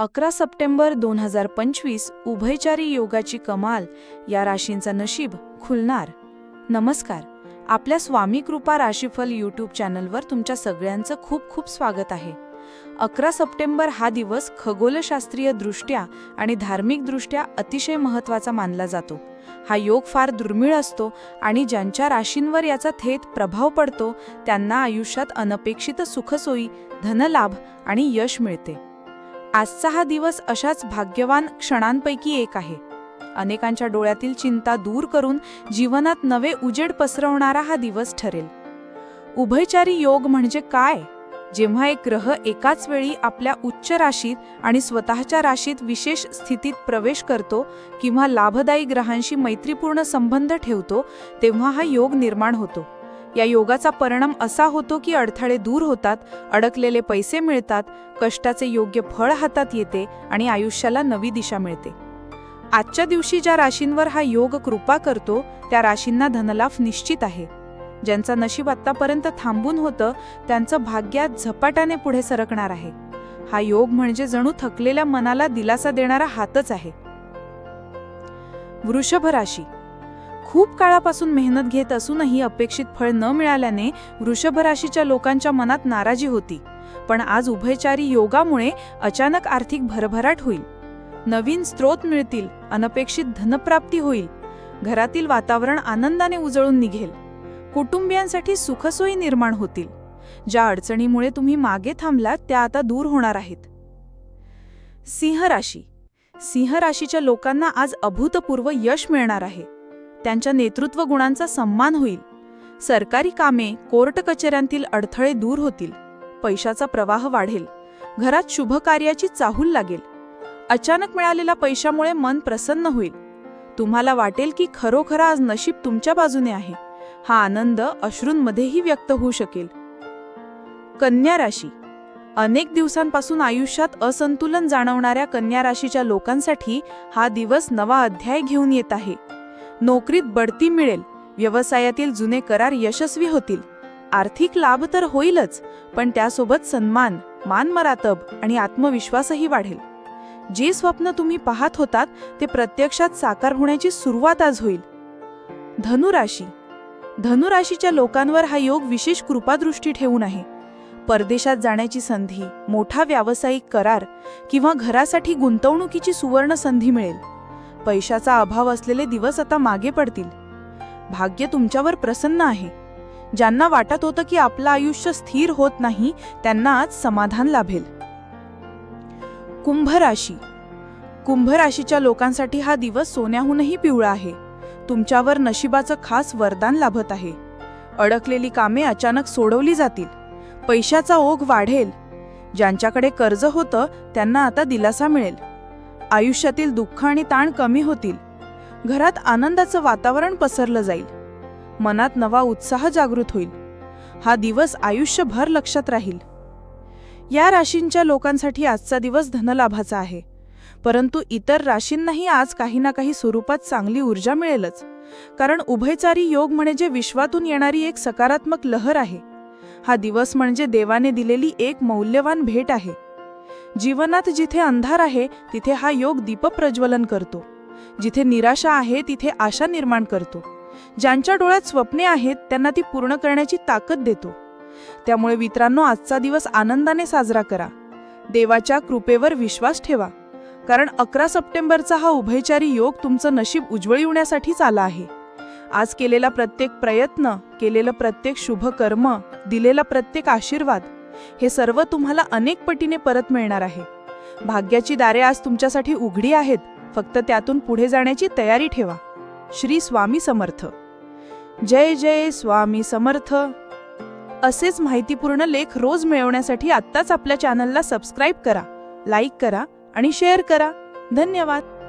11 September 2025 उभयचारी योगाची कमाल, या राशींचं नशीब खुलणार. नमस्कार, आपल्या स्वामी कृपा राशीफल यूट्यूब चॅनलवर तुमच्या सगळ्यांचं खूप खूप स्वागत आहे. 11 सप्टेंबर हा दिवस खगोलशास्त्रीय दृष्ट्या आणि धार्मिक-दृष्ट्या अतिशय महत्त्वाचा मानला जातो. हा योग फार दुर्मिळ असतो आणि ज्यांच्या राशींवर याचा थेट प्रभाव पडतो त्यांना आयुष्यात अनपेक्षित सुखसोयी, धनलाभ आणि यश मिळते. आजचा हा दिवस अशाच भाग्यवान क्षणांपैकी एक आहे. अनेकांच्या डोळ्यातील चिंता दूर करून जीवनात नवे उजेड पसरवणारा हा दिवस ठरेल. उभयचारी योग म्हणजे काय? जेव्हा एक ग्रह एकाच वेळी आपल्या उच्च राशीत आणि स्वतःच्या राशीत विशेष स्थितीत प्रवेश करतो किंवा लाभदायी ग्रहांशी मैत्रीपूर्ण संबंध ठेवतो, तेव्हा हा योग निर्माण होतो. या योगाचा परिणाम असा होतो की अडथळे दूर होतात, अडकलेले पैसे मिळतात, कष्टाचे योग्य फळ हातात येते आणि आयुष्याला नवी दिशा मिळते. आजच्या दिवशी ज्या राशींवर हा योग कृपा करतो त्या राशींना धनलाभ निश्चित आहे. ज्यांचं नशीब आतापर्यंत थांबून होतं त्यांचं भाग्यात झपाट्याने पुढे सरकणार आहे. हा योग म्हणजे जणू थकलेल्या मनाला दिलासा देणारा हातच आहे. वृषभ राशी. खूप काळापासून मेहनत घेत असूनही अपेक्षित फळ न मिळाल्याने वृषभ राशीच्या लोकांच्या मनात नाराजी होती. पण आज उभयचारी योगामुळे अचानक आर्थिक भरभराट होईल. नवीन स्रोत मिळतील, अनपेक्षित धनप्राप्ती होईल. घरातील वातावरण आनंदाने उजळून निघेल. कुटुंबियांसाठी सुखसोयी निर्माण होतील. ज्या अडचणीमुळे तुम्ही मागे थांबलात त्या आता दूर होणार आहेत. सिंह राशी. सिंह राशीच्या लोकांना आज अभूतपूर्व यश मिळणार आहे. त्यांच्या नेतृत्व गुणांचा सन्मान होईल. सरकारी कामे, कोर्ट कचेऱ्यांतील अडथळे दूर होतील. पैशाचा प्रवाह वाढेल. घरात शुभ कार्याची चाहूल लागेल. अचानक मिळालेल्या पैशामुळे मन प्रसन्न होईल. तुम्हाला वाटेल की खरोखर आज नशीब तुमच्या बाजूने आहे. हा आनंद अश्रूंमध्येही व्यक्त होऊ शकेल. कन्या राशी. अनेक दिवसांपासून आयुष्यात असंतुलन जाणवणाऱ्या कन्या राशीच्या लोकांसाठी हा दिवस नवा अध्याय घेऊन येत आहे. नोकरीत बढती मिळेल. व्यवसायातील जुने करार यशस्वी होतील. आर्थिक लाभ तर होईलच, पण त्यासोबत सन्मान, मानमरातब आणि आत्मविश्वासही वाढेल. जे स्वप्न तुम्ही पाहत होतात ते प्रत्यक्षात साकार होण्याची सुरुवात आज होईल. धनुराशी. धनुराशीच्या लोकांवर हा योग विशेष कृपादृष्टी ठेवून आहे. परदेशात जाण्याची संधी, मोठा व्यावसायिक करार किंवा घरासाठी गुंतवणुकीची सुवर्ण संधी मिळेल. पैशाचा अभाव असलेले दिवस आता मागे पडतील. भाग्य तुमच्यावर प्रसन्न आहे. ज्यांना वाटत होतं की आपलं आयुष्य स्थिर होत नाही त्यांना आज समाधान लाभेल. कुंभ राशी. कुंभ राशीच्या लोकांसाठी हा दिवस सोन्याहूनही पिवळा आहे. तुमच्यावर नशिबाचं खास वरदान लाभत आहे. अडकलेली कामे अचानक सोडवली जातील. पैशाचा ओघ वाढेल. ज्यांच्याकडे कर्ज होतं त्यांना आता दिलासा मिळेल. आयुष्यातील दुःख आणि ताण कमी होतील. घरात आनंदाचं वातावरण पसरलं जाईल. मनात नवा उत्साह जागृत होईल. हा दिवस आयुष्यभर लक्षात राहील. या राशींच्या लोकांसाठी आजचा दिवस धनलाभाचा आहे. परंतु इतर राशींनाही आज काही ना काही स्वरूपात चांगली ऊर्जा मिळेलच. कारण उभयचारी योग म्हणजे विश्वातून येणारी एक सकारात्मक लहर आहे. हा दिवस म्हणजे देवाने दिलेली एक मौल्यवान भेट आहे. जीवनात जिथे अंधार आहे तिथे हा योग दीप प्रज्वलन करतो. जिथे निराशा आहे तिथे आशा निर्माण करतो. ज्यांच्या डोळ्यात स्वप्ने आहेत त्यांना ती पूर्ण करण्याची ताकद देतो. त्यामुळे मित्रांनो, आजचा दिवस आनंदाने साजरा करा. देवाच्या कृपेवर विश्वास ठेवा. कारण 11 सप्टेंबरचा हा उभयचारी योग तुमचं नशीब उजळविण्यासाठीच आला आहे. आज केलेला प्रत्येक प्रयत्न, केलेलं प्रत्येक शुभ कर्म, दिलेला प्रत्येक आशीर्वाद, हे सर्व तुम्हाला अनेक पटीने परत मिळणार आहे. भाग्याची दारे आज तुमच्यासाठी उघडी आहेत. फक्त त्यातून पुढे जाण्याची तयारी ठेवा. श्री स्वामी समर्थ. जय जय स्वामी समर्थ. असेच माहितीपूर्ण लेख रोज मिळवण्यासाठी आत्ताच आपल्या चॅनलला सबस्क्राईब करा, लाईक करा आणि शेअर करा. धन्यवाद.